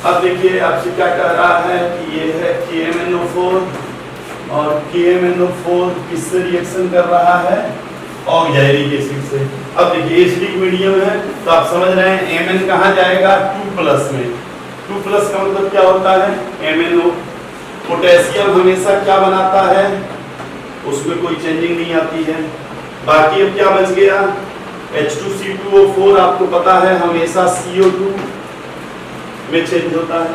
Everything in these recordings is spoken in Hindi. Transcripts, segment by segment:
अब देखिए आपसे क्या कह रहा है कि ये है KMnO4 और KMnO4 किससे रिएक्शन कर रहा है, ऑक्जेलिक एसिड से। अब देखिए एसिडिक मीडियम है तो आप समझ रहे हैं Mn कहाँ जाएगा, 2+ में। 2+ का मतलब क्या होता है, MnO। पोटेशियम हमेशा क्या बनाता है, उसमें कोई चेंजिंग नहीं आती है। बाकी अब क्या बच गया, H2C2O4 आपको पता है हमेशा CO2 में चेंज होता है।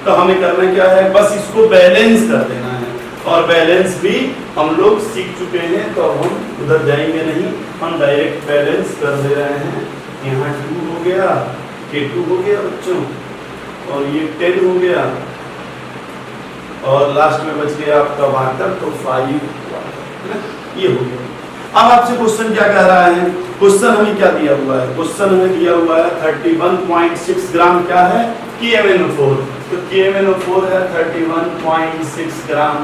तो हमें करना क्या है, बस इसको बैलेंस कर देना है, और बैलेंस भी हम लोग सीख चुके हैं तो अब हम उधर जाएंगे नहीं, हम डायरेक्ट बैलेंस कर दे रहे हैं। यहाँ 2 हो गया, K2 हो गया बच्चों, और ये 10 हो गया, और लास्ट में बच गया आपका वाटर, तो 5 ये हो गया। अब आपसे क्वेश्चन क्या कह रहा है, क्वेश्चन हमें क्या दिया हुआ है, क्वेश्चन हमें दिया हुआ है 31.6 ग्राम क्या है, KMnO4। तो KMnO4 है 31.6 ग्राम,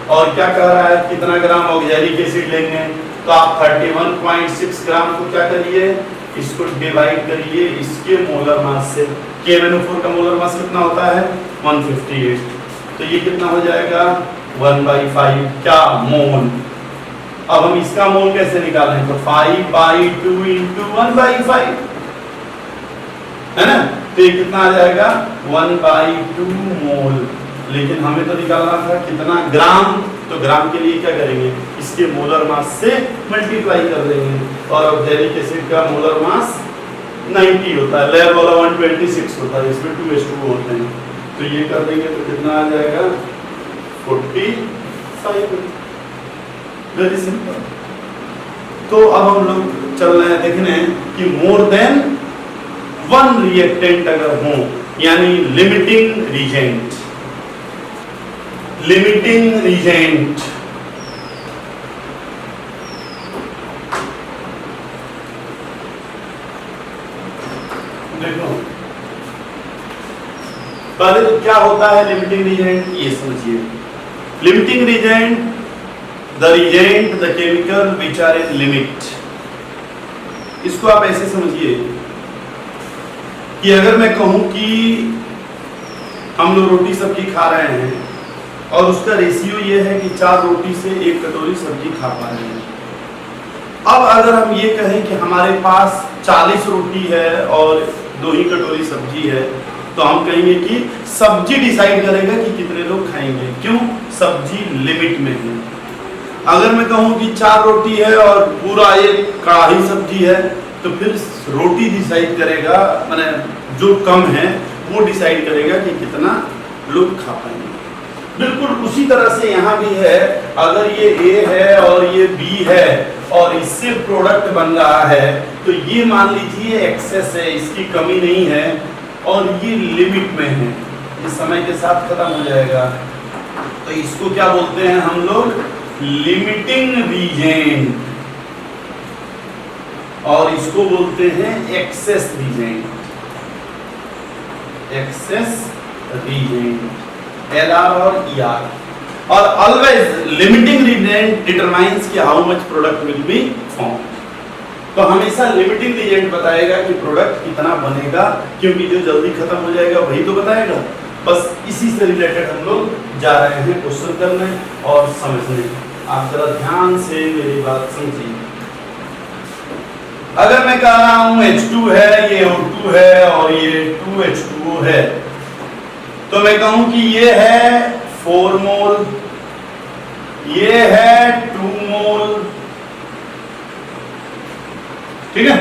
और क्या कह रहा है कितना ग्राम ऑक्जेलिक एसिड लेंगे, तो आप 31.6 ग्राम को क्या करिए, इसको डिवाइड करिए इसके मोलर मास से। KMnO4 का मोलर मास कितना होता है, 158, तो ये कितना हो जाएगा 1/5 क्या मोल। अब हम इसका मोल कैसे निकालें, तो 5/2 × 1/5 है ना, तो ये कितना आ जाएगा 1/2 मोल। लेकिन हमें तो निकालना था कितना ग्राम, तो ग्राम के लिए क्या करेंगे, इसके मोलर मास से मल्टीप्लाई कर देंगे, और ऑक्जेलिक एसिड का मोलर मास 90 होता है, लेयर वाला 126 होता है, इसमें 2:2 होते हैं, तो ये कर देंगे तो कितना आ जाएगा 45। Very simple. तो अब हम लोग चल रहे हैं देखने कि मोर देन 1 रिएक्टेंट अगर हो, यानी लिमिटिंग रीजेंट, लिमिटिंग रीजेंट देखो पहले तो क्या होता है लिमिटिंग रीजेंट, ये समझिए। Limiting reagent, the reagent, the chemical which are in limit। इसको आप ऐसे समझिए कि अगर मैं कहूं कि हम लोग रोटी सब्जी खा रहे हैं और उसका रेशियो ये है कि 4 रोटी से 1 कटोरी सब्जी खा पा रहे हैं। अब अगर हम ये कहें कि हमारे पास 40 रोटी है और 2 ही कटोरी सब्जी है, तो हम कहेंगे कि सब्जी डिसाइड करेगा कि कितने लोग खाएंगे, क्यों, सब्जी लिमिट में है। अगर मैं कहूं कि 4 रोटी है और पूरा 1 कढ़ाई सब्जी है, तो फिर रोटी डिसाइड करेगा, माने जो कम है वो डिसाइड करेगा कि कितना लोग खा पाएंगे। बिल्कुल उसी तरह से यहाँ भी है, अगर ये A है और ये B है और इससे प्रोडक्ट बन रहा है, तो ये मान लीजिए एक्सेस है, इसकी कमी नहीं है, और ये लिमिट में है, ये समय के साथ खत्म हो जाएगा। तो इसको क्या बोलते हैं हम लोग, लिमिटिंग रीजेंट, और इसको बोलते हैं excess reagent, excess reagent, LR और ER। और ऑलवेज लिमिटिंग रीजेंट डिटरमाइंस कि how much product will be form. तो हमेशा लिमिटिंग रीजेंट बताएगा कि प्रोडक्ट कितना बनेगा, क्योंकि जो जल्दी खत्म हो जाएगा वही तो बताएगा। बस इसी से रिलेटेड हम लोग जा रहे हैं क्वेश्चन करने और समझने। आप जरा ध्यान से मेरी बात समझिए। अगर मैं कह रहा हूं H2 है, ये O2 है और ये 2H2O है, तो मैं कहूं कि ये है 4 मोल, ये है 2 मोल, ठीक है।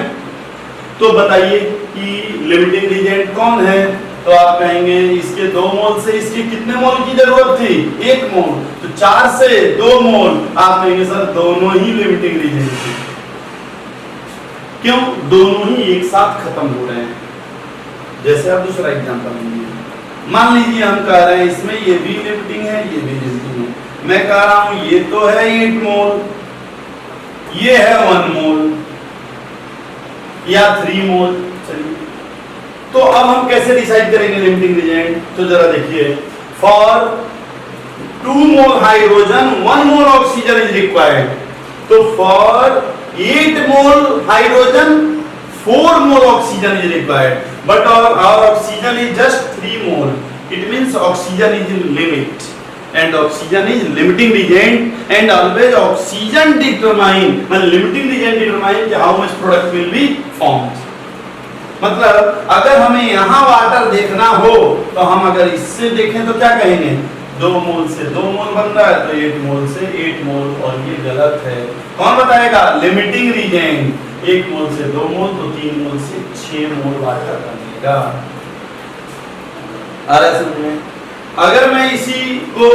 तो बताइए कि लिमिटिंग रीजेंट कौन है, तो आप कहेंगे इसके 2 मोल से इसके कितने मोल की जरूरत थी, 1 मोल, तो 4 से 2 मोल, आप कहेंगे सर दोनों ही लिमिटिंग रीजेंट थे। क्यों, दोनों ही एक साथ खत्म हो रहे हैं। जैसे आप दूसरा एग्जांपल लीजिए, मान लीजिए हम कह रहे हैं इसमें ये भी लिमिटिंग है, ये भी लिमिटिंग है। मैं कह रहा हूं ये तो है 8 मोल, ये है 1 मोल या 3 मोल। चलिए, तो अब हम कैसे डिसाइड करेंगे लिमिटिंग रीजेंट, तो जरा देखिए, for 2 mole hydrogen 1 mole oxygen is required. तो for 8 mole hydrogen 4 mole oxygen is required. but our oxygen is just 3 mole. It means oxygen is in limit, and oxygen is limiting reagent, and always oxygen determine, limiting reagent determine how much product will be formed. मतलब अगर हमें यहाँ वाटर देखना हो तो हम अगर इससे देखें तो क्या कहेंगे, 2 मोल से 2 मोल बन रहा है तो 8 मोल से 8 मोल, और ये गलत है। कौन बताएगा? लिमिटिंग रीजेंट 1 मोल से 2 मोल तो 3 मोल से 6 मोल वाटर बनेगा। आ रहा है समझ में? अगर मैं इसी को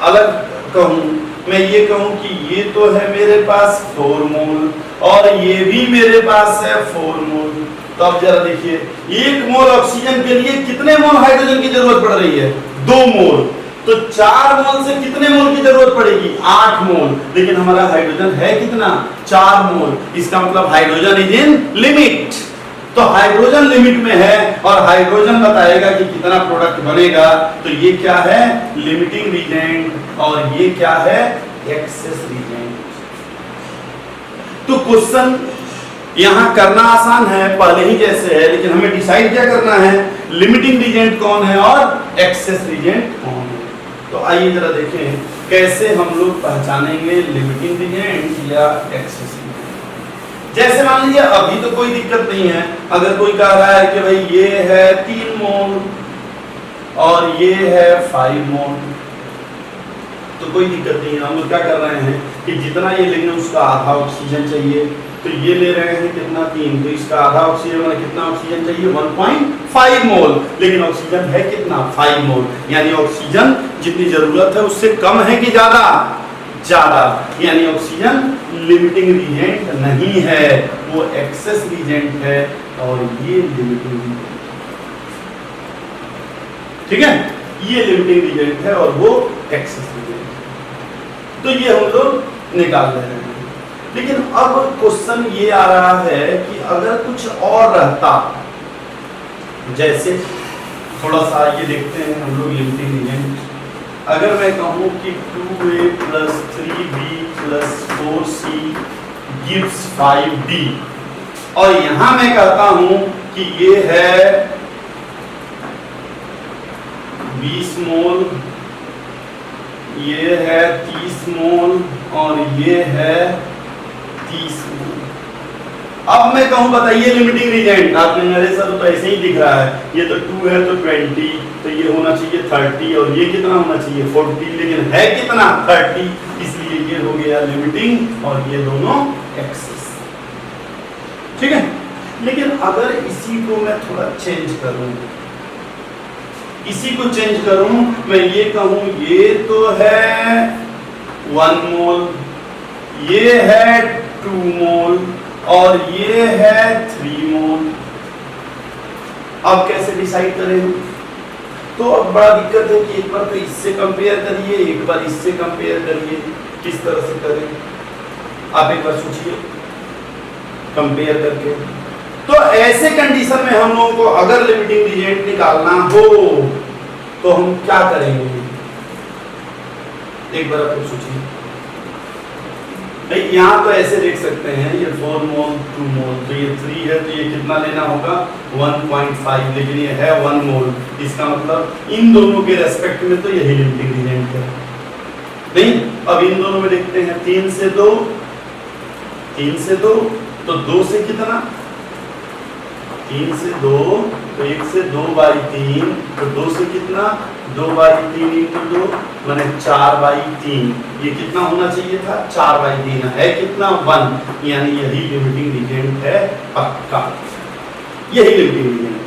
अलग कहूं, मैं ये कहूं कि ये तो है मेरे पास 4 मोल और ये भी मेरे पास है 4 मोल, तो अब जरा देखिए 1 मोल ऑक्सीजन के लिए कितने मोल हाइड्रोजन की जरूरत पड़ रही है? 2 मोल। तो 4 मोल से कितने मोल की जरूरत पड़ेगी? 8 मोल। लेकिन हमारा हाइड्रोजन है कितना? 4 मोल। इसका मतलब हाइड्रोजन इज इन लिमिट। तो हाइड्रोजन लिमिट में है और हाइड्रोजन बताएगा कि कितना प्रोडक्ट बनेगा। तो ये क्या है? लिमिटिंग रीजेंट, और ये क्या है? Access reagent. तो क्वेश्चन यहां करना आसान है, पहले ही जैसे है, लेकिन हमें डिसाइड क्या करना है? लिमिटिंग रीजेंट कौन है और एक्सेस रीजेंट कौन है। तो आइए जरा देखें कैसे हम लोग पहचानेंगे लिमिटिंग रीजेंट या एक्सेस रीजेंट। जैसे मान लीजिए अभी तो कोई दिक्कत नहीं है, अगर कोई कह रहा है कि भाई ये है 3 मोल और ये है 5 मोल, तो कोई दिक्कत नहीं है। हम लोग क्या कर रहे हैं कि जितना ये लेंगे उसका आधा ऑक्सीजन चाहिए, तो ये ले रहे हैं कितना? 3, तो इसका आधा ऑक्सीजन मतलब कितना ऑक्सीजन चाहिए? 1.5 मोल। लेकिन ऑक्सीजन है कितना? 5 मोल। यानी ऑक्सीजन जितनी जरूरत है उससे कम है कि ज्यादा? ज्यादा। यानी ऑक्सीजन लिमिटिंग रीजेंट नहीं है, वो एक्सेस रीजेंट है, और ये लिमिटिंग रीजेंट, ठीक है? ये लिमिटिंग रीजेंट है और वो एक्सेस रीजेंट है। तो ये हम लोग निकाल रहे हैं। लेकिन अब क्वेश्चन ये आ रहा है कि अगर कुछ और रहता, जैसे थोड़ा सा ये देखते हैं हम लोग लिमिटिंग रीजेंट। अगर मैं कहूं कि 2A + 3B + 4C gives 5D, और यहां मैं कहता हूं कि ये है 20 मोल, ये है 30 मोल और ये है 30 मोल। अब मैं कहूं बताइए लिमिटिंग रीजेंट, आपने मेरे सर तो ऐसे ही दिख रहा है, ये तो 2 है तो 20, तो ये होना चाहिए 30, और ये कितना होना चाहिए? 40, लेकिन है कितना? 30, इसलिए ये हो गया लिमिटिंग और ये दोनों एक्सेस, ठीक है? लेकिन अगर इसी को मैं थोड़ा चेंज करूं, इसी को चेंज करूं, मैं ये कहूं ये तो है 1 मोल, ये है 2 मोल और ये है 3 मोल। अब कैसे डिसाइड करें? तो अब बड़ा दिक्कत है कि एक बार तो इससे कंपेयर करिए, एक बार इससे कंपेयर करिए, किस तरह से करें आप एक बार सोचिए कंपेयर करके। तो ऐसे कंडीशन में हम लोगों को अगर लिमिटिंग रीजेंट निकालना हो तो हम क्या करेंगे? एक बार आप सोचिए। नहीं, यहाँ तो ऐसे देख सकते हैं, ये 4 मोल 2 मोल, तो ये 3 है तो ये कितना लेना होगा? 1.5, लेकिन ये है 1 मोल। इसका मतलब इन दोनों के रेस्पेक्ट में तो यही लिमिटिंग रीजेंट है। नहीं, अब इन दोनों में देखते हैं, 3 से 2, 3 से 2, तो 2 से कितना? 3 से 2, तो 1 से 2/3, तो 2 से कितना? 2/3 × 2 माने 4/3। ये कितना होना चाहिए था? 4/3 है कितना? 1। यानी यही लिमिटिंग रीजेंट है पक्का, यही लिमिटिंग रीजेंट।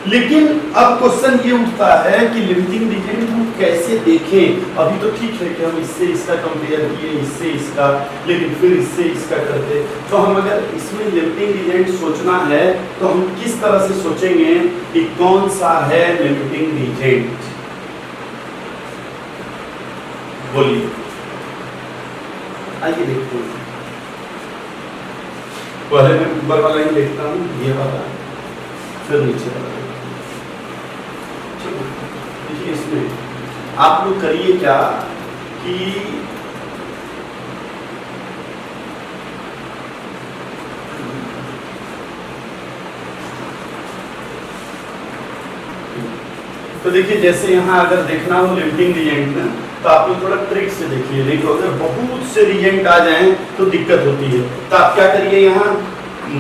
लेकिन अब क्वेश्चन ये उठता है कि लिमिटिंग रीजेंट हम कैसे देखें? अभी तो ठीक है कि हम इससे इसका कंपेयर किए, इससे इसका, लेकिन फिर इससे इसका करते, तो हम अगर इसमें लिमिटिंग रीजेंट सोचना है तो हम किस तरह से सोचेंगे कि कौन सा है लिमिटिंग रीजेंट? बोलिए, आइए देखते हैं। पहले मैं ऊपर वाला ही देखता हूँ, ये वाला, फिर नीचे वाला। देखिए इसमें आप लोग करिए क्या कि तो देखिए जैसे यहाँ अगर देखना हो लिमिटिंग रीजेंट ना, तो आप लोग थोड़ा ट्रिक से देखिए, नहीं तो अगर बहुत से रीजेंट आ जाएं तो दिक्कत होती है। तो आप क्या करिए, यहाँ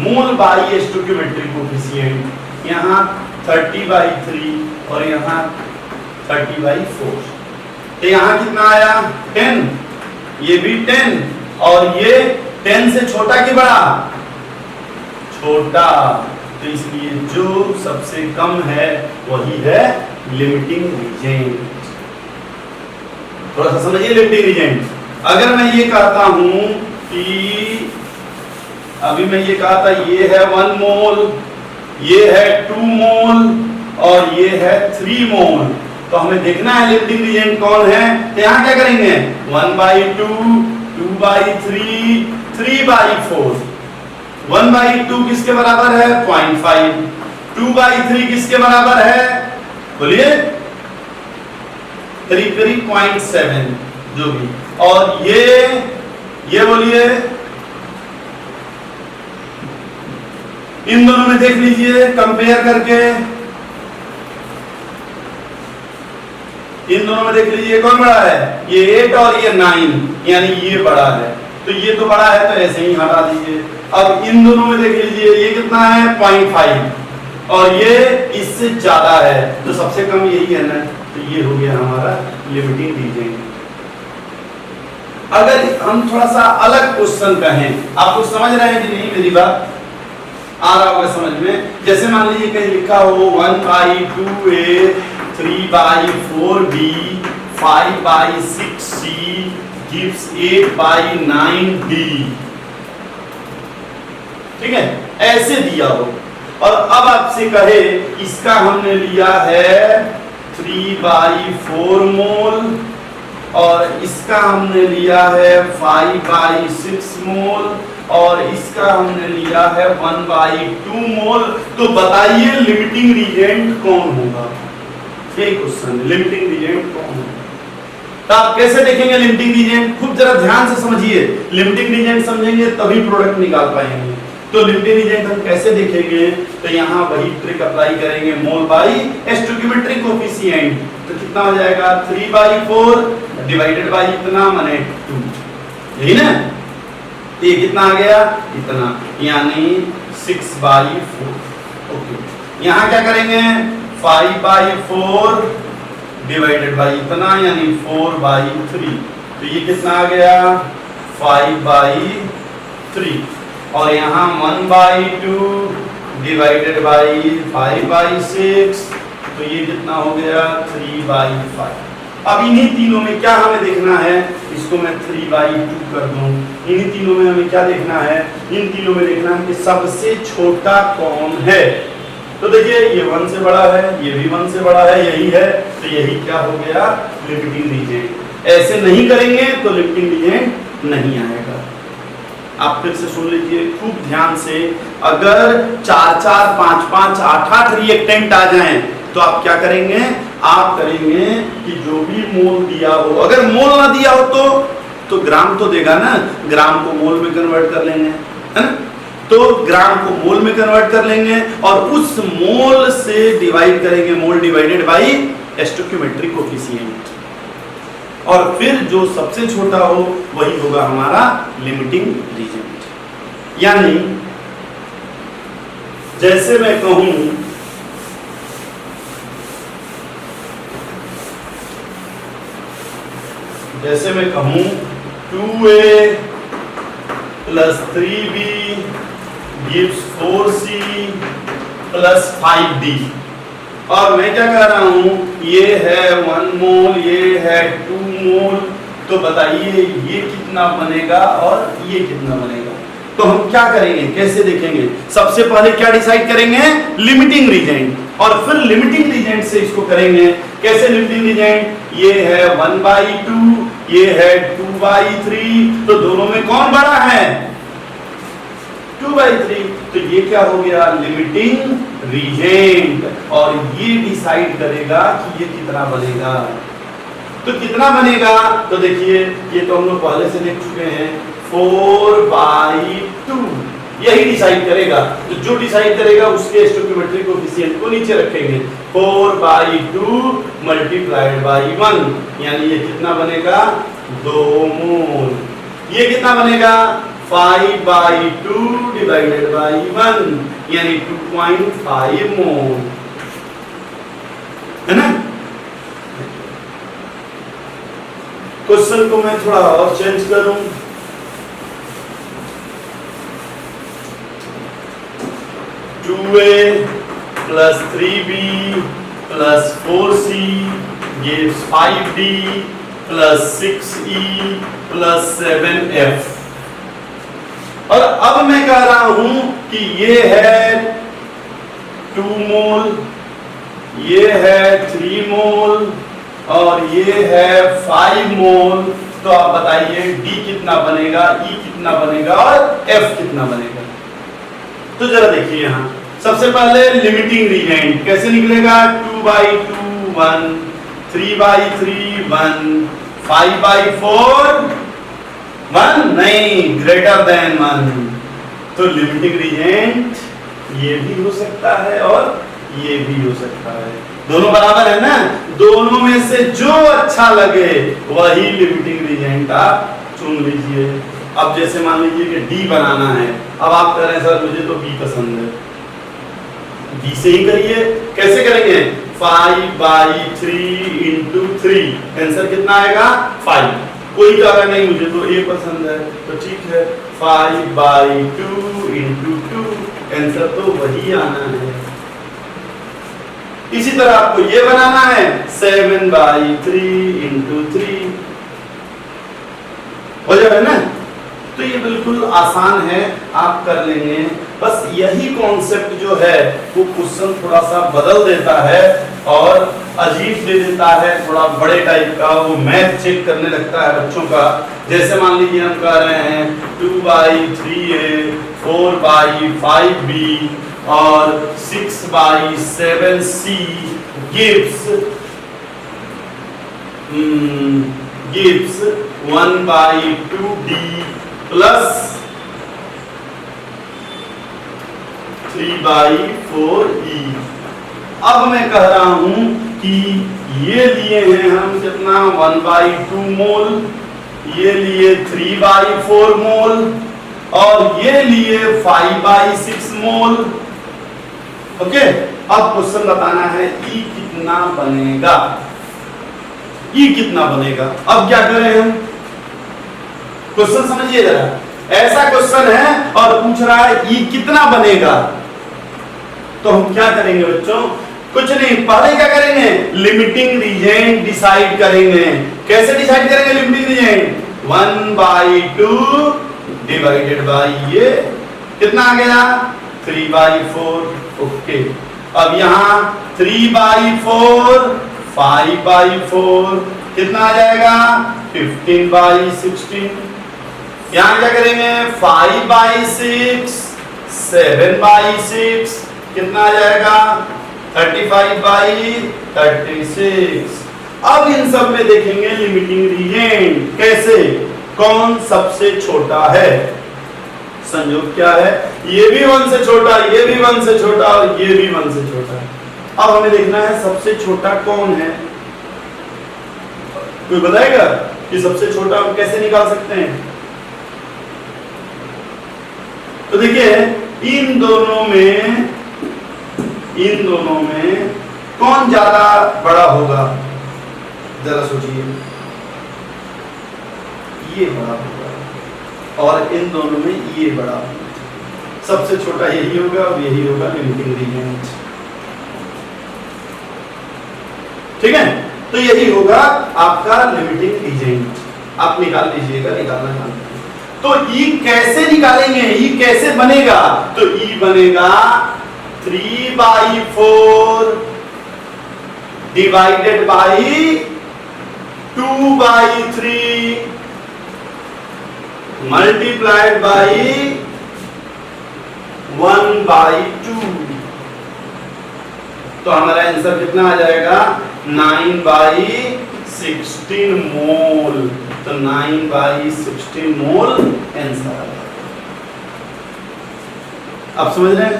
मोल बाई स्टोइकियोमेट्रिक कोएफिशिएंट, यहाँ 30/3 और यहाँ 30/4। तो यहाँ कितना आया 10, ये भी 10 और ये 10 से छोटा कि बड़ा, छोटा, तो इसलिए जो सबसे कम है वही है लिमिटिंग रीजेंट। थोड़ा सा समझिए लिमिटिंग रीजेंट। अगर मैं ये कहता हूं कि अभी मैं ये कहा था ये है 1 मोल, ये है 2 मोल और ये है 3 मोल, तो हमें देखना है लिमिटिंग रीजेंट कौन है। तो यहाँ क्या करेंगे 1/2, 2/3, 3/4। 1/2 किसके बराबर है 0.5, 2/3 किसके बराबर है बोलिए करीब 0.7 जो भी, और ये बोलिए इन दोनों में देख लीजिए कंपेयर करके, इन दोनों में देख लीजिए कौन बड़ा है, ये 8 और ये 9, यानी ये बड़ा है, तो ये तो बड़ा है तो ऐसे ही हटा दीजिए। अब इन दोनों में देख लीजिए ये कितना है 0.5 और ये इससे ज्यादा है, तो सबसे कम यही है ना, तो ये हो गया हमारा लिमिटिंग रीजेंट। अगर हम थोड़ा सा अलग क्वेश्चन कहें, आप लोग समझ रहे हैं कि नहीं मेरी बात, आ रहा होगा समझ में। जैसे मान लीजिए कहीं लिखा हो 1/2a, 3/4b, 5/6c gives 8/9d, ठीक है, ऐसे दिया हो और अब आपसे कहे इसका हमने लिया है 3/4 मोल और इसका हमने लिया है 5/6 मोल और इसका हमने लिया है 1/2 मोल, तो बताइए लिमिटिंग रीजेंट कौन होगा। यही क्वेश्चन है, लिमिटिंग रीजेंट कौन होगा। तो आप कैसे देखेंगे लिमिटिंग रीजेंट, खूब जरा ध्यान से समझिए। लिमिटिंग रीजेंट समझेंगे तभी प्रोडक्ट निकाल पाएंगे। तो लिमिटिंग रीजेंट हम कैसे देखेंगे, तो यहाँ वही ट्रिक अप्लाई करेंगे, मोल बाई स्टोइकियोमेट्रिक कोएफिशिएंट, तो कितना हो जाएगा 3/4 डिवाइडेड बाई इतना माने 2, यही ना, तो ये कितना आ गया इतना, यानी 6/4। ओके, यहाँ क्या करेंगे 5/4 डिवाइडेड बाई इतना यानी 4/3, तो ये कितना आ गया 5/3 और यहाँ 1/2 डिवाइडेड बाई 5/6, तो ये कितना हो गया 3/5। अब इन्हीं तीनों में क्या हमें देखना है, इसको मैं 3/2 कर दूं। इन्हीं तीनों में हमें क्या देखना है, इन तीनों में देखना है कि सबसे छोटा कौन है। तो देखिए ये 1 से बड़ा है, ये भी 1 से बड़ा है, यही है, तो यही क्या हो गया लिमिटिंग रीजेंट। ऐसे नहीं करेंगे तो लिमिटिंग रीजेंट नहीं आएगा। आप फिर से सुन लीजिए खूब ध्यान से, अगर 4-4, 5-5, 8-8 रिएक्टेंट आ जाएं तो आप क्या करेंगे, आप करेंगे कि जो भी मोल दिया हो, अगर मोल ना दिया हो तो ग्राम तो देगा ना, ग्राम को मोल में कन्वर्ट कर लेंगे, है ना, तो ग्राम को मोल में कन्वर्ट कर लेंगे और उस मोल से डिवाइड करेंगे, मोल डिवाइडेड बाई स्टोइकियोमेट्रिक कोएफिशिएंट, और फिर जो सबसे छोटा हो वही होगा हमारा लिमिटिंग रीजेंट। यानी जैसे मैं कहूं जैसे मैं कहूं 2a plus 3b gives 4c plus 5d, और मैं क्या कह रहा हूं ये है 1 मोल, ये है 2 मोल, तो बताइए ये कितना बनेगा और ये कितना बनेगा। तो हम क्या करेंगे, कैसे देखेंगे, सबसे पहले क्या डिसाइड करेंगे लिमिटिंग रीजेंट, और फिर लिमिटिंग रीजेंट से इसको करेंगे कैसे लिमिटिंग रीजेंट, ये है 1/2, ये है 2/3, तो दोनों में कौन बड़ा है 2/3, तो ये क्या हो गया लिमिटिंग रीजेंट, और ये डिसाइड करेगा कि ये कितना बनेगा। तो कितना बनेगा, तो देखिए ये तो हम लोग पहले से देख चुके हैं 4/2, यही डिसाइड करेगा। तो जो डिसाइड करेगा उसके स्टोइकियोमेट्रिक कोएफिशिएंट को नीचे रखेंगे। 4/2 मल्टीप्लाइड बाई 1, यानी ये कितना बनेगा 2 मोल। ये कितना बनेगा 5/2 डिवाइडेड बाई 1, यानी 2.5 मोल, है ना। क्वेश्चन को मैं थोड़ा और चेंज करूं, (2a + 3b + 4c gives 5d + 6e + 7f। और अब मैं कह रहा हूं कि ये है 2 मोल, ये है 3 मोल और ये है 5 मोल। तो आप बताइए D कितना बनेगा, E कितना बनेगा और F कितना बनेगा। तो जरा देखिए यहां सबसे पहले लिमिटिंग रीजेंट कैसे निकलेगा, 2/2 1, 3/3 1, 5/4 1, नहीं ग्रेटर देन 1। तो लिमिटिंग रीजेंट ये भी हो सकता है और ये भी हो सकता है, दोनों बराबर है ना। दोनों में से जो अच्छा लगे वही लिमिटिंग रीजेंट आप चुन लीजिए। अब जैसे मान लीजिए कि डी बनाना है, अब आप कह रहे हैं सर मुझे तो बी पसंद है, बी से ही करिए। कैसे करेंगे, 5/3 × 3, आंसर कितना आएगा 5। कोई कह रहा नहीं मुझे तो ए पसंद है, तो ठीक है 5/2 × 2, आंसर तो वही आना है। इसी तरह आपको ये बनाना है 7/3 × 3, हो जाएगा ना। तो ये बिल्कुल आसान है, आप कर लेंगे। बस यही कॉन्सेप्ट जो है वो क्वेश्चन थोड़ा सा बदल देता है और अजीब दे देता है, थोड़ा बड़े टाइप का, वो मैथ चेक करने लगता है बच्चों का। जैसे मान लीजिए हम कह रहे हैं 2/3a 4/5b और 6/7c gives 1/2d plus 3/4e। अब मैं कह रहा हूं कि ये लिए हैं हम कितना 1/2 मोल, ये लिए 3/4 मोल और ये लिए 5/6 मोल। ओके, अब क्वेश्चन बताना है ई कितना बनेगा, ई कितना बनेगा। अब क्या करें हम, क्वेश्चन समझिए जरा। ऐसा क्वेश्चन है और पूछ रहा है ई कितना बनेगा, तो हम क्या करेंगे बच्चों, कुछ नहीं, पहले क्या करेंगे लिमिटिंग रीजेंट डिसाइड करेंगे। कैसे डिसाइड करेंगे लिमिटिंग रीजेंट, 1/2 डिवाइडेड बाई ये कितना आ गया 3/4। ओके, अब यहाँ 3/4 5/4 कितना आ जाएगा 15/16। यहाँ क्या करेंगे 5/6 7/6 कितना आ जाएगा 35/36। अब इन सब में देखेंगे लिमिटिंग रीजेंट कैसे, कौन सबसे छोटा है। संयोग क्या है, ये भी 1 से छोटा, ये भी 1 से छोटा और ये भी 1 से छोटा है। अब हमें देखना है सबसे छोटा कौन है। कोई बताएगा कि सबसे छोटा हम कैसे निकाल सकते हैं। तो देखिए इन दोनों में कौन ज्यादा बड़ा होगा, जरा सोचिए। ये बड़ा होगा और इन दोनों में ये बड़ा होगा। सबसे छोटा यही होगा और यही होगा लिमिटिंग रीजेंट। ठीक है, तो यही होगा आपका लिमिटिंग रीजेंट। आप निकाल लीजिएगा, निकालना जानते हैं। तो ई कैसे निकालेंगे, ई कैसे बनेगा, तो ई बनेगा 3/4 डिवाइडेड बाई 2/3 मल्टीप्लाइड बाई 1/2। तो हमारा आंसर कितना आ जाएगा 9/16 मोल। तो 9/16 मोल आंसर आ जाएगा। आप समझ रहे हैं?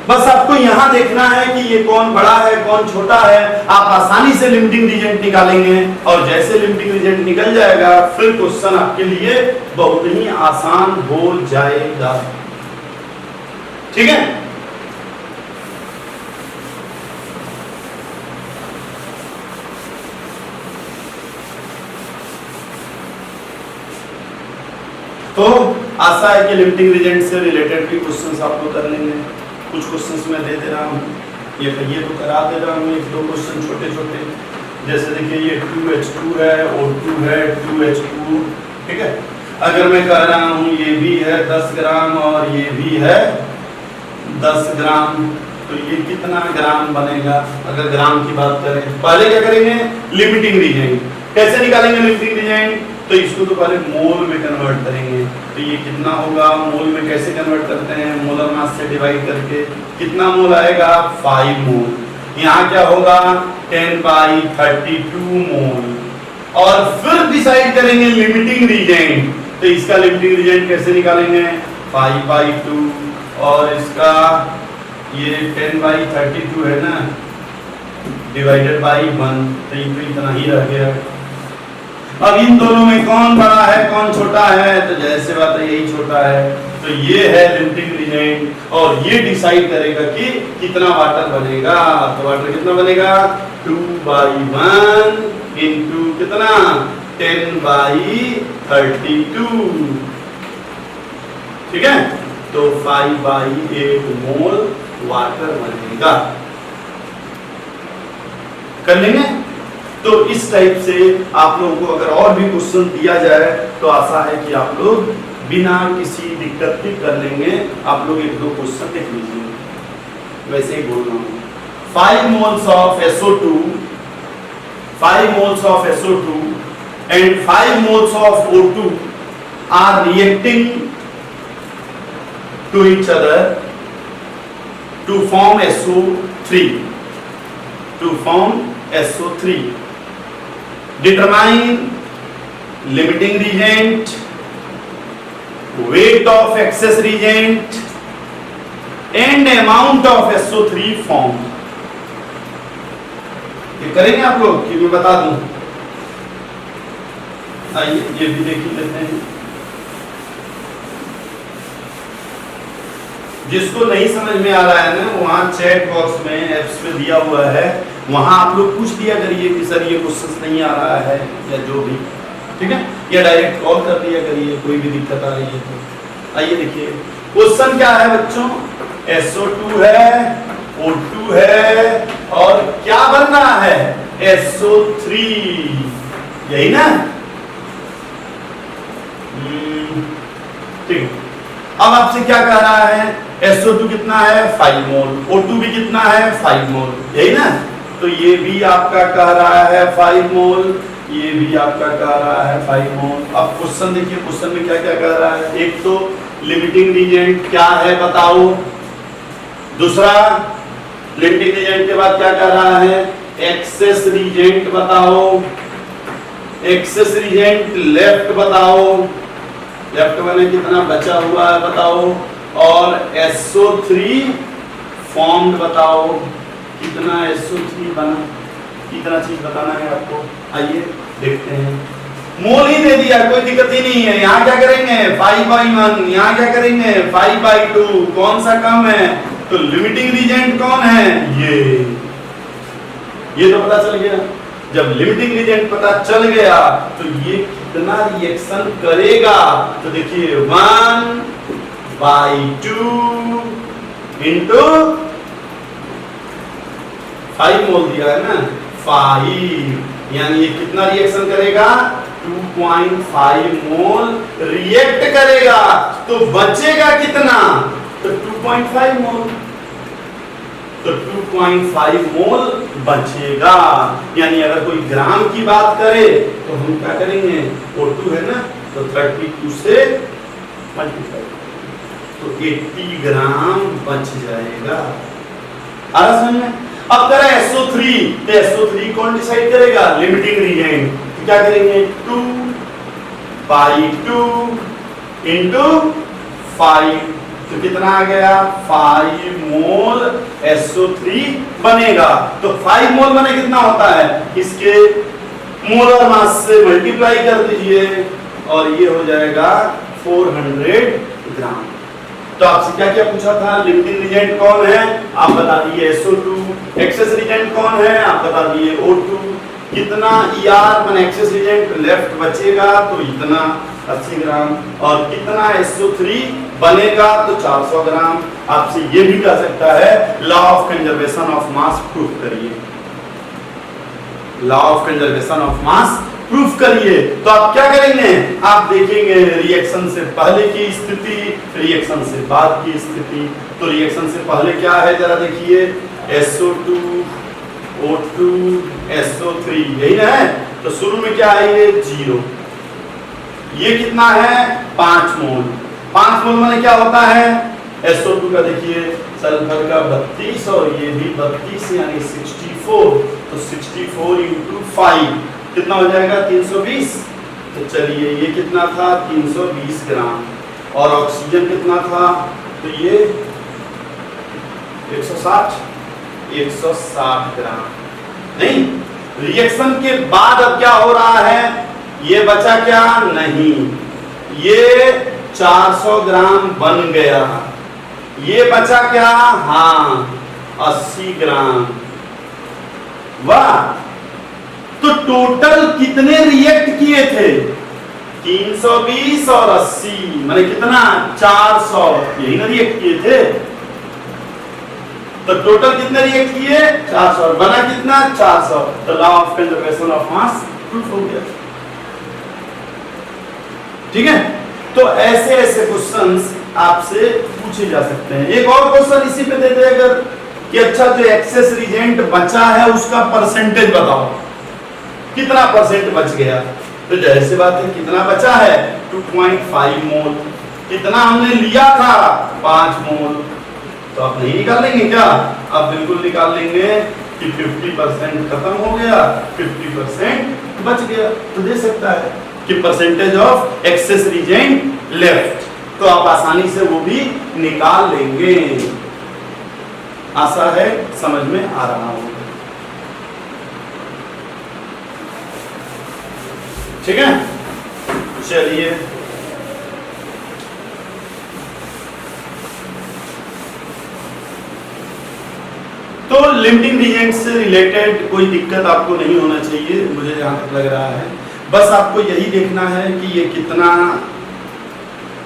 बस आपको यहां देखना है कि ये कौन बड़ा है कौन छोटा है, आप आसानी से लिमिटिंग रीजेंट निकालेंगे और जैसे लिमिटिंग रीजेंट निकल जाएगा फिर क्वेश्चन आपके लिए बहुत ही आसान हो जाएगा। ठीक है? तो आशा है कि लिमिटिंग रीजेंट से रिलेटेड भी क्वेश्चंस आप लोग कर लेंगे। कुछ क्वेश्चंस मैं दे रहा हूँ, ये तो करा दे रहा हूँ, एक दो क्वेश्चन छोटे छोटे, जैसे देखिए ये 2H2 है, O2 है, 2H2, ठीक है। अगर मैं कह रहा हूँ ये भी है 10 ग्राम और ये भी है 10 ग्राम, तो ये कितना ग्राम बनेगा? अगर ग्राम की बात करें, पहले क्या करेंगे? Limiting reagent. कैसे निकालेंगे लिमिटिंग रीजेंट? तो इसको तो पहले मोल में कन्वर्ट करेंगे, तो ये कितना होगा? मोल में कैसे कन्वर्ट करते हैं? मोलर मास से डिवाइड करके कितना मोल आएगा? 5 मोल। यहाँ क्या होगा? 10/32 मोल। और फिर डिसाइड करेंगे लिमिटिंग रीजेंट, तो इसका लिमिटिंग रीजेंट कैसे निकालेंगे? 5/2 और इसका ये 10/32 है ना, डिवाइडेड बाई 1, तो ये तो इतना ही रह गया। अब इन दोनों में कौन बड़ा है कौन छोटा है? तो जैसे बात है यही छोटा है, तो ये है लिमिटिंग रीजेंट और ये डिसाइड करेगा कि कितना वाटर बनेगा। तो वाटर कितना बनेगा? 2/1 इंटू कितना? 10/32, ठीक है। तो 5/8 मोल वाटर बनेगा। कर लेंगे? तो इस टाइप से आप लोगों को अगर और भी क्वेश्चन दिया जाए तो आशा है कि आप लोग बिना किसी दिक्कत के कर लेंगे। आप लोग एक दो क्वेश्चन देख लीजिए, वैसे ही बोल रहा हूँ। 5 moles of SO2, 5 moles of SO2 and 5 moles of O2 are reacting to each other to form SO3. To form SO3. Determine limiting reagent, weight of excess reagent and amount of SO3 formed. ये करेंगे आप लोग कि मैं बता दूं? आइए ये भी देख लेते हैं। जिसको नहीं समझ में आ रहा है ना, वहाँ चैट बॉक्स में एप्स में दिया हुआ है, वहाँ आप लोग पूछ दिया करिए कि सर ये क्वेश्चन नहीं आ रहा है या जो भी, ठीक है। या डायरेक्ट कॉल कर दिया करिए, कोई भी दिक्कत आ रही है तो। आइए देखिए क्वेश्चन क्या है बच्चों। SO2 है, O2 है और क्या बन रहा है? SO3, यही ना? ठीक। अब आपसे क्या कह रहा है? SO2 कितना है? 5 मोल। O2 भी कितना है? 5 मोल, यही ना? तो ये भी आपका कह रहा है 5 मोल, ये भी आपका कह रहा है 5 मोल। अब क्वेश्चन देखिए, क्वेश्चन में क्या क्या कह रहा है। एक तो लिमिटिंग रीजेंट क्या है बताओ, दूसरा लिमिटिंग रीजेंट के बाद क्या कह रहा है? एक्सेस रीजेंट बताओ, एक्सेस रीजेंट लेफ्ट बताओ, लेफ्ट में कितना बचा हुआ है बताओ, और SO3 फॉर्म्ड बताओ, कितना SO3 बना, कितना चीज बताना है आपको। आइए देखते हैं। मोल ही दे दिया, कोई दिक्कत ही नहीं है। यहाँ क्या करेंगे? 5/1, यहाँ क्या करेंगे? 5/2, कौन सा कम है? तो लिमिटिंग रीजेंट कौन है? ये तो पता चल गया। जब लिमिटिंग रीजेंट पता चल गया तो ये कितना रिएक्शन करेगा, तो देखिए 1/2 इंटू 5 मोल दिया है ना, 5, यानी ये कितना रिएक्शन करेगा? 2.5 मोल रिएक्ट करेगा। तो बचेगा कितना? तो 2.5 मोल, तो 2.5 मोल बचेगा। यानी अगर कोई ग्राम की बात करे तो हम क्या करेंगे? O2 है ना, तो 32 से मल्टीप्लाई, तो 80 ग्राम बच जाएगा। आ रहा समझ में? अब करें SO3, तो SO3 कौन डिसाइड करेगा? Limiting reagent. तो क्या करेंगे? 2/2 इंटू 5 तो कितना आ गया 5 मोल SO3 बनेगा। तो 5 मोल बने कितना होता है, इसके मोलर मास से मल्टीप्लाई कर दीजिए और ये हो जाएगा 400 ग्राम। तो आपसे क्या क्या पूछा था, लिमिटिंग रिएजेंट कौन है, आप बता दिए SO2, एक्सेस रिएजेंट कौन है, आप बता दिए O2, कितना ER बन एक्सेस रिएजेंट लेफ्ट बचेगा तो इतना 80 ग्राम, और कितना SO3 बनेगा तो 400 ग्राम। आपसे ये भी कह सकता है law of conservation of mass proof करिए, law of conservation of mass proof करिए। तो आप क्या करेंगे, आप देखेंगे रिएक्शन से पहले की स्थिति, रिएक्शन से बाद की स्थिति। तो रिएक्शन से पहले क्या है जरा देखिए, SO2 O2 SO3 यही ना है। तो शुरू में क्या है, ये 0, ये कितना है 5 मोल। 5 मोल माने क्या होता है, SO2 का देखिए सल्फर का 32 और ये भी 32 यानी 64। तो 64 इंटू 5 कितना हो जाएगा 320। तो चलिए ये कितना था 320 ग्राम, और ऑक्सीजन कितना था, तो ये 160 ग्राम। नहीं, रिएक्शन के बाद अब क्या हो रहा है, ये बचा क्या, नहीं, ये 400 ग्राम बन गया, ये बचा क्या, हाँ 80 ग्राम। वाह, तो टोटल कितने रिएक्ट किए थे, 320 और 80 माने कितना 400, यही ना रिएक्ट किए थे। तो टोटल कितने रिएक्ट किए 400, बना कितना 400। तो law of conservation of mass proof हो गया। ठीक है, तो ऐसे ऐसे क्वेश्चंस आपसे पूछे जा सकते हैं। एक और क्वेश्चन इसी पे दे दे अगर कि अच्छा जो एक्सेस रिएजेंट बचा है उसका परसेंटेज बताओ, कितना परसेंट बच गया। तो जाहिर सी बात है कितना बचा है 2.5 मोल, कितना हमने लिया था 5 मोल। तो आप नहीं निकाल लेंगे क्या, आप बिल्कुल निकाल लेंगे कि 50% खत्म हो गया, 50% बच गया। तो दे सकता है कि percentage of access reagent left, तो आप आसानी से वो भी निकाल लेंगे। आशा है समझ में आ रहा होगा। ठीक है, चलिए तो लिमिटिंग रिएजेंट से रिलेटेड कोई दिक्कत आपको नहीं होना चाहिए, मुझे जहां तक लग रहा है। बस आपको यही देखना है कि ये कितना,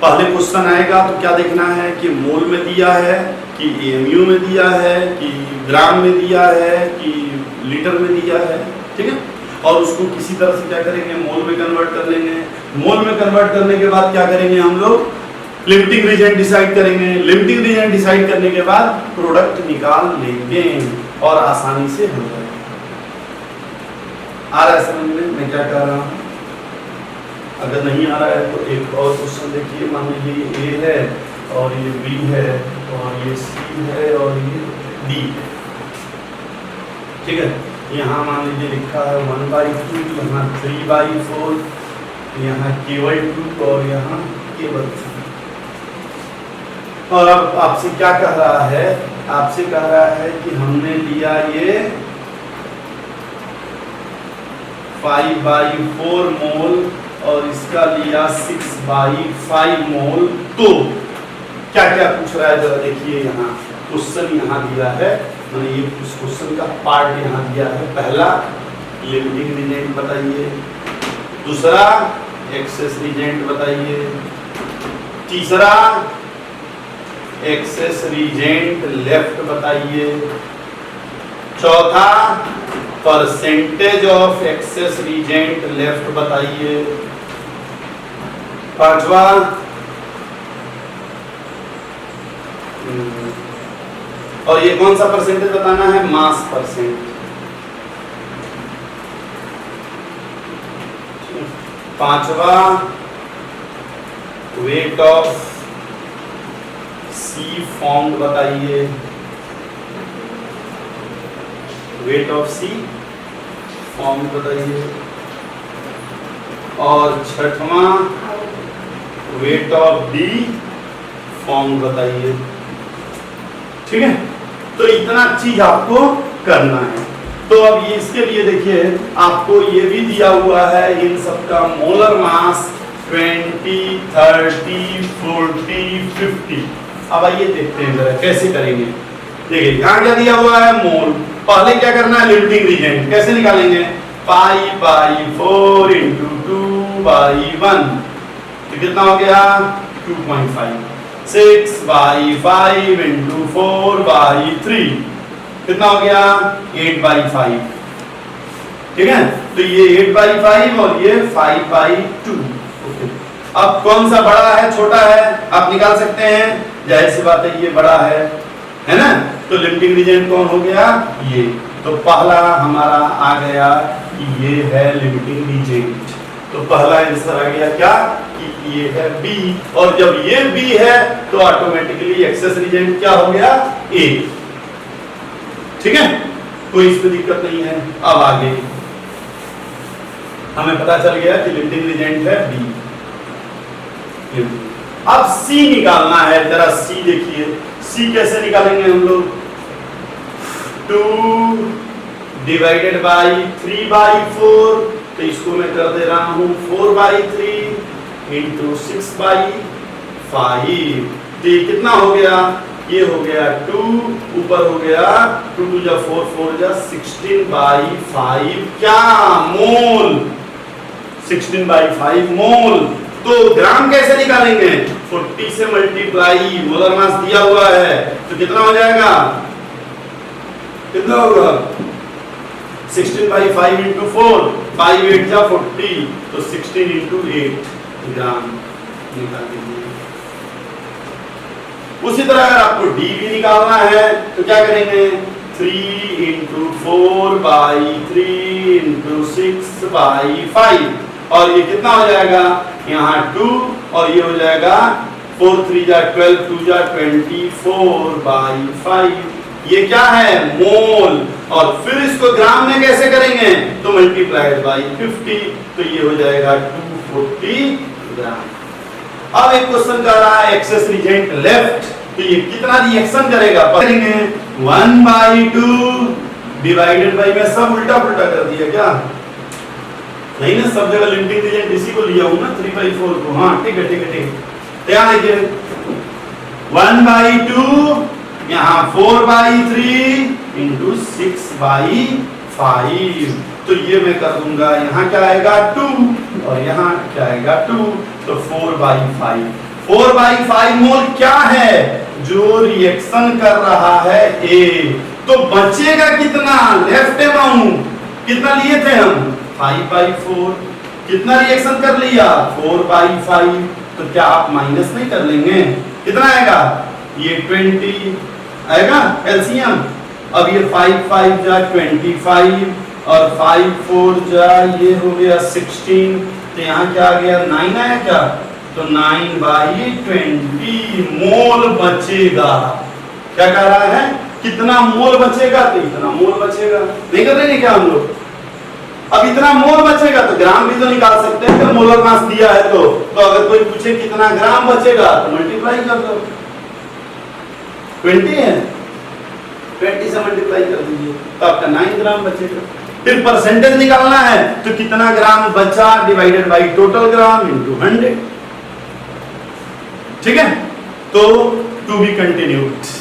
पहले क्वेश्चन आएगा तो क्या देखना है कि मोल में दिया है कि AMU में दिया है कि ग्राम में दिया है कि लीटर में दिया है। ठीक है, और उसको किसी तरह से क्या करेंगे, मोल में कन्वर्ट कर लेंगे। मोल में कन्वर्ट करने के बाद क्या करेंगे हम लोग, लिमिटिंग रिएजेंट डिसाइड करेंगे। लिमिटिंग रिएजेंट डिसाइड करने के बाद प्रोडक्ट निकाल लेंगे और आसानी से हो जाएगा। आ रहा है समझ में मैं क्या कह रहा हूँ? अगर नहीं आ रहा है तो एक और क्वेश्चन देखिए। मान लीजिए ये A है और ये B है और ये C है और ये D है। ठीक है, यहाँ मान लीजिए लिखा है 1/2, यहाँ 3/4, यहाँ K/2 और यहाँ K/3। और अब आपसे क्या कह रहा है, आपसे कह रहा है कि हमने लिया ये 5/4 मोल और इसका लिया 6/5 मोल। तो क्या क्या पूछ रहा है जरा देखिए, यहाँ क्वेश्चन यहाँ दिया है, मैंने ये उस क्वेश्चन का पार्ट यहाँ दिया है। पहला लिमिटिंग रिएजेंट बताइए, दूसरा एक्सेस रिएजेंट बताइए, तीसरा एक्सेस रिएजेंट लेफ्ट बताइए, चौथा percentage of access reagent left बताइए, पांचवा और ये कौन सा परसेंटेज बताना है, मास परसेंट। पांचवा वेट ऑफ सी फॉर्म्ड बताइए, वेट ऑफ सी फॉर्म्ड बताइए, और छठवां वेट ऑफ डी फॉर्म बताइए। ठीक है, तो इतना चीज आपको करना है। तो अब ये इसके लिए देखिए आपको ये भी दिया हुआ है इन सबका मोलर मास 20, 30, 40, 50। अब आइए देखते हैं जरा कैसे करेंगे। देखिए यहाँ क्या दिया हुआ है, मोल। पहले क्या करना है, लिमिटिंग रीजन कैसे निकालेंगे, पाई बाई 4 इंटू 2 बाई 1, तो कितना हो गया 2.5। 6 बाई 5 इंटू 4 बाई 3 कितना हो गया 8 बाई 5। ठीक है, तो ये 8 बाई 5 और ये 5 बाई 2। अब कौन सा बड़ा है छोटा है आप निकाल सकते हैं, जाहिर सी बात है ये बड़ा है ना। तो लिमिटिंग रीजन कौन हो गया, ये। तो पहला हमारा आ गया कि ये है लिमिटिंग रीजन। तो पहला आंसर आ गया क्या कि ये है बी, और जब ये बी है तो ऑटोमेटिकली एक्सेस रीजन क्या हो गया ए। ठीक है, कोई इसमें दिक्कत नहीं है। अब आगे हमें पता चल गया कि लिमिटिंग रीजन है बी। अब सी निकालना है, जरा सी देखिए। सी कैसे निकालेंगे हम लोग, 2 डिवाइडेड बाई 3 बाई 4, तो इसको मैं कर दे रहा हूं 4 बाई 3 इंटू 6 बाई 5। तो ये कितना हो गया, ये हो गया 2, ऊपर हो गया 2 2 जा 4 4 जा 16 बाई 5 क्या मोल, 16 बाई 5 मोल। तो ग्राम कैसे निकालेंगे, 40 से मल्टीप्लाई, मोलर मास दिया हुआ है तो कितना हो जाएगा, कितना होगा 16 बाई 5 इंटू 4, 5 8 जा 40, तो 16 इंटू 8 ग्राम निकाल दीजिए। उसी तरह अगर आपको डी भी निकालना है तो क्या करेंगे, 3 इंटू 4 बाई 3 इंटू 6 बाई 5, और ये कितना हो जाएगा यहाँ 2, और ये हो जाएगा 4 3 जा 12 2 जा 24 बाई 5। ये क्या है मोल, और फिर इसको ग्राम में कैसे करेंगे, तो मल्टीप्लाइड बाई 50, तो ये हो जाएगा 240 ग्राम। अब एक क्वेश्चन कर रहा है एक्सेस रीजेंट लेफ्ट, तो ये कितना रिएक्शन करेगा, करेंगे 1 बाई 2 डिवाइडेड बाई, मैं सब उल्टा पुल्टा कर दिया क्या, नहीं ना, सब जगह लिमिटिंग रीजन इसी को लिया हूं ना 3 बाई 4 को। हाँ ठीक है ठीक है ठीक है। ध्यान दीजिए 1 बाई 2 यहाँ 4 बाई 3 इंटू 6 बाई 5, तो ये मैं कर दूंगा, यहाँ क्या आएगा 2 और यहाँ क्या आएगा 2, तो 4 बाई 5। 4 बाई 5 मोल क्या है, जो रिएक्शन कर रहा है ए, तो बचेगा कितना, लेफ्ट अमाउंट कितना लिए थे हम 5 बाई 4, कितना रिएक्शन कर लिया 4 बाई 5, तो क्या आप माइनस नहीं कर लेंगे, कितना आएगा ये 20 आएगा एलसीएम। अब ये 5 5 जा 25 और 5 4 जा ये हो गया 16, तो यहाँ क्या आ गया 9 आया क्या, तो 9 बाई 20 मोल बचेगा। क्या कह रहा है, कितना मोल बचेगा, तो इतना मोल बचेगा। नहीं कर रहे क्या हम लोग, अब इतना मोल बचेगा तो ग्राम भी तो निकाल सकते हैं, तो मोलर मास दिया है तो अगर कोई पूछे कितना ग्राम बचेगा तो मल्टीप्लाई कर दो, 20 है 20 से मल्टीप्लाई कर दीजिए तो आपका 9 ग्राम बचेगा। फिर परसेंटेज निकालना है तो कितना ग्राम बचा divided by total gram into 100। ठीक है, तो टू बी कंटिन्यूड।